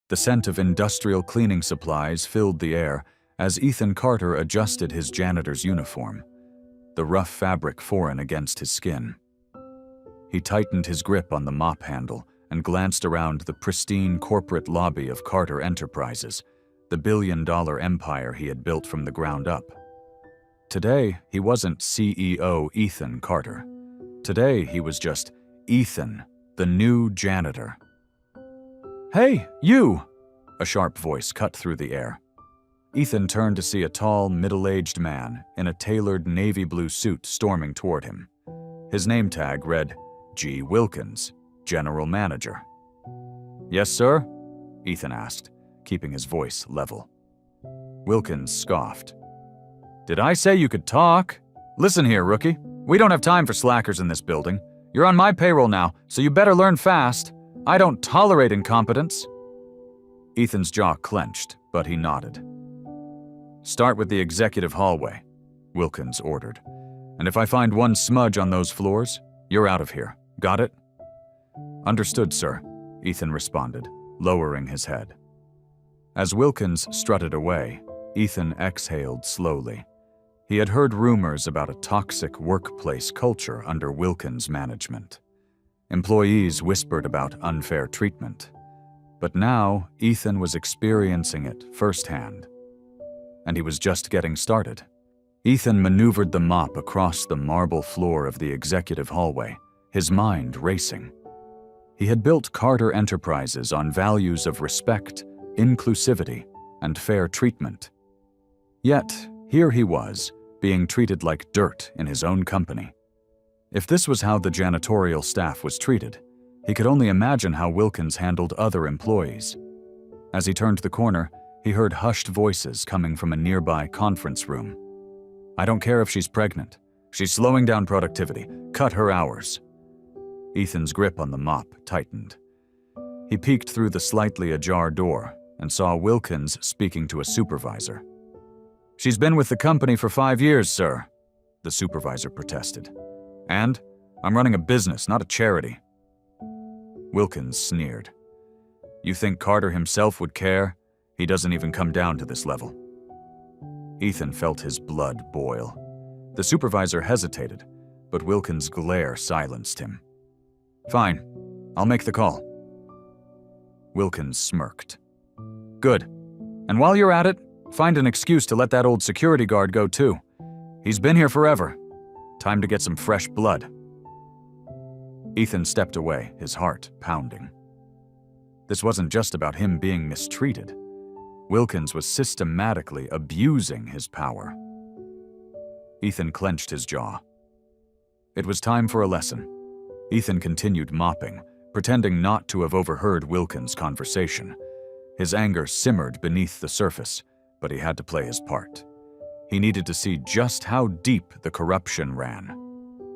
The scent of industrial cleaning supplies filled the air as Ethan Carter adjusted his janitor's uniform, the rough fabric foreign against his skin. He tightened his grip on the mop handle and glanced around the pristine corporate lobby of Carter Enterprises, the billion-dollar empire he had built from the ground up. Today, he wasn't CEO Ethan Carter. Today, he was just Ethan, the new janitor. "Hey, you!" A sharp voice cut through the air. Ethan turned to see a tall, middle-aged man in a tailored navy blue suit storming toward him. His name tag read, G. Wilkins, General Manager. "Yes, sir?" Ethan asked, keeping his voice level. Wilkins scoffed. "Did I say you could talk? Listen here, rookie. We don't have time for slackers in this building. You're on my payroll now, so you better learn fast. I don't tolerate incompetence." Ethan's jaw clenched, but he nodded. "Start with the executive hallway," Wilkins ordered. "And if I find one smudge on those floors, you're out of here. Got it?" "Understood, sir," Ethan responded, lowering his head. As Wilkins strutted away, Ethan exhaled slowly. He had heard rumors about a toxic workplace culture under Wilkins' management. Employees whispered about unfair treatment. But now, Ethan was experiencing it firsthand. And he was just getting started. Ethan maneuvered the mop across the marble floor of the executive hallway, his mind racing. He had built Carter Enterprises on values of respect, inclusivity, and fair treatment. Yet, here he was, being treated like dirt in his own company. If this was how the janitorial staff was treated, he could only imagine how Wilkins handled other employees. As he turned the corner, he heard hushed voices coming from a nearby conference room. "I don't care if she's pregnant. She's slowing down productivity. Cut her hours." Ethan's grip on the mop tightened. He peeked through the slightly ajar door and saw Wilkins speaking to a supervisor. "She's been with the company for 5 years, sir," the supervisor protested. "And I'm running a business, not a charity." Wilkins sneered. "You think Carter himself would care? He doesn't even come down to this level." Ethan felt his blood boil. The supervisor hesitated, but Wilkins' glare silenced him. "Fine, I'll make the call." Wilkins smirked. "Good. And while you're at it, find an excuse to let that old security guard go too. He's been here forever. Time to get some fresh blood." Ethan stepped away, his heart pounding. This wasn't just about him being mistreated. Wilkins was systematically abusing his power. Ethan clenched his jaw. It was time for a lesson. Ethan continued mopping, pretending not to have overheard Wilkins' conversation. His anger simmered beneath the surface, but he had to play his part. He needed to see just how deep the corruption ran.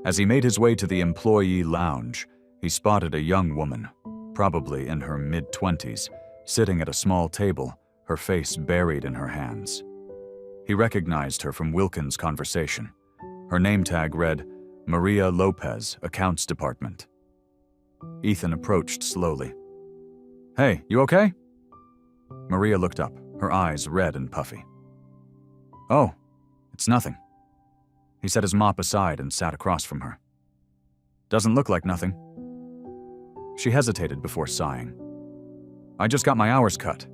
As he made his way to the employee lounge, he spotted a young woman, probably in her mid-20s, sitting at a small table, her face buried in her hands. He recognized her from Wilkins' conversation. Her name tag read, Maria Lopez, Accounts Department. Ethan approached slowly. "Hey, you okay?" Maria looked up, her eyes red and puffy. "Oh, it's nothing." He set his mop aside and sat across from her. "Doesn't look like nothing." She hesitated before sighing. "I just got my hours cut.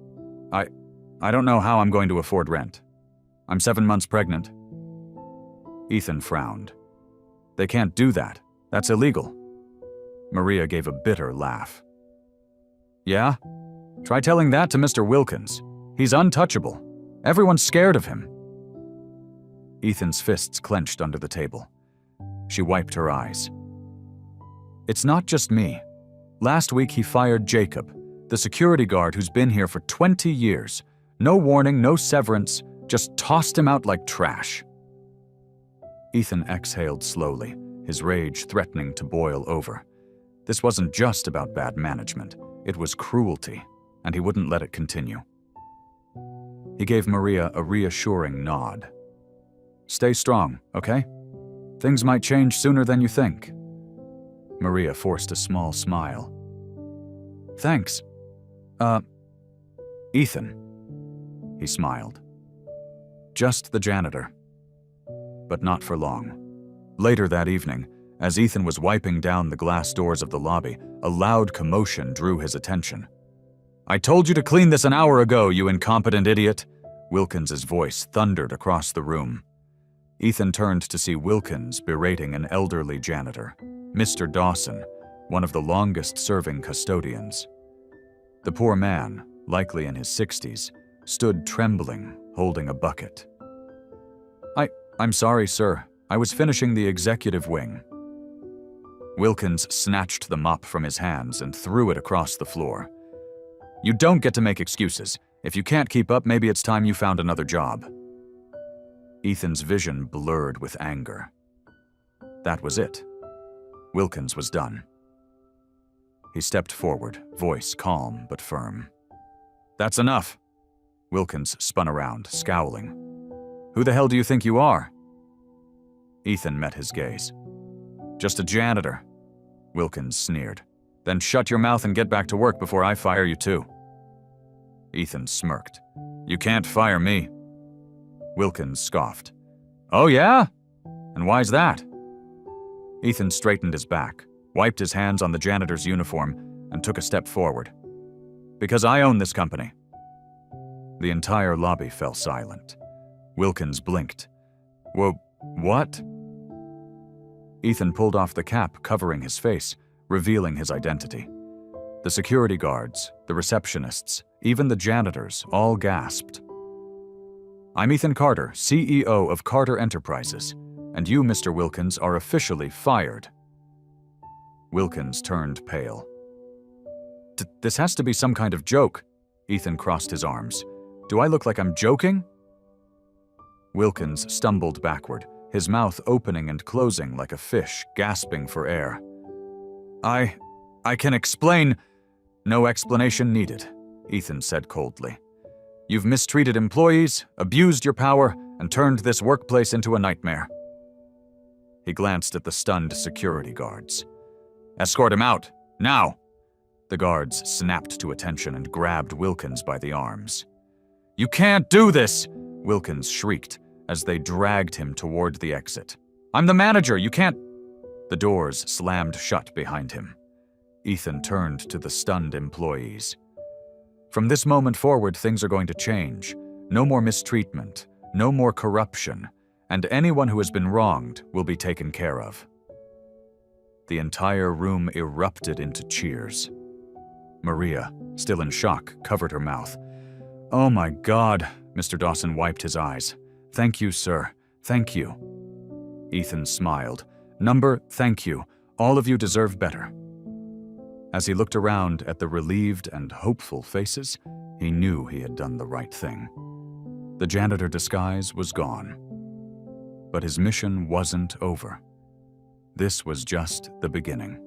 I don't know how I'm going to afford rent. I'm 7 months pregnant." Ethan frowned. "They can't do that. That's illegal." Maria gave a bitter laugh. "Yeah? Try telling that to Mr. Wilkins. He's untouchable. Everyone's scared of him." Ethan's fists clenched under the table. She wiped her eyes. "It's not just me. Last week he fired Jacob, the security guard who's been here for 20 years. No warning, no severance, just tossed him out like trash." Ethan exhaled slowly, his rage threatening to boil over. This wasn't just about bad management, it was cruelty, and he wouldn't let it continue. He gave Maria a reassuring nod. "Stay strong, okay? Things might change sooner than you think." Maria forced a small smile. "Thanks. "Ethan." He smiled. "Just the janitor." But not for long. Later that evening, as Ethan was wiping down the glass doors of the lobby, a loud commotion drew his attention. "I told you to clean this an hour ago, you incompetent idiot!" Wilkins's voice thundered across the room. Ethan turned to see Wilkins berating an elderly janitor, Mr. Dawson, one of the longest-serving custodians. The poor man, likely in his 60s, stood trembling, holding a bucket. I'm sorry, sir. I was finishing the executive wing." Wilkins snatched the mop from his hands and threw it across the floor. "You don't get to make excuses. If you can't keep up, maybe it's time you found another job." Ethan's vision blurred with anger. That was it. Wilkins was done. He stepped forward, voice calm but firm. "That's enough." Wilkins spun around, scowling. "Who the hell do you think you are?" Ethan met his gaze. "Just a janitor," Wilkins sneered. "Then shut your mouth and get back to work before I fire you too." Ethan smirked. "You can't fire me." Wilkins scoffed. "Oh yeah? And why's that?" Ethan straightened his back, wiped his hands on the janitor's uniform, and took a step forward. "Because I own this company." The entire lobby fell silent. Wilkins blinked. "Whoa, what?" Ethan pulled off the cap covering his face, revealing his identity. The security guards, the receptionists, even the janitors all gasped. "I'm Ethan Carter, CEO of Carter Enterprises, and you, Mr. Wilkins, are officially fired." Wilkins turned pale. This has to be some kind of joke." Ethan crossed his arms. "Do I look like I'm joking?" Wilkins stumbled backward, his mouth opening and closing like a fish, gasping for air. I can explain." "No explanation needed," Ethan said coldly. "You've mistreated employees, abused your power, and turned this workplace into a nightmare." He glanced at the stunned security guards. "Escort him out, now!" The guards snapped to attention and grabbed Wilkins by the arms. "You can't do this!" Wilkins shrieked as they dragged him toward the exit. "I'm the manager, you can't—" The doors slammed shut behind him. Ethan turned to the stunned employees. "From this moment forward, things are going to change. No more mistreatment, no more corruption, and anyone who has been wronged will be taken care of." The entire room erupted into cheers. Maria, still in shock, covered her mouth. "Oh my God," Mr. Dawson wiped his eyes. "Thank you, sir. Thank you." Ethan smiled. Thank you. All of you deserve better." As he looked around at the relieved and hopeful faces, he knew he had done the right thing. The janitor disguise was gone. But his mission wasn't over. This was just the beginning.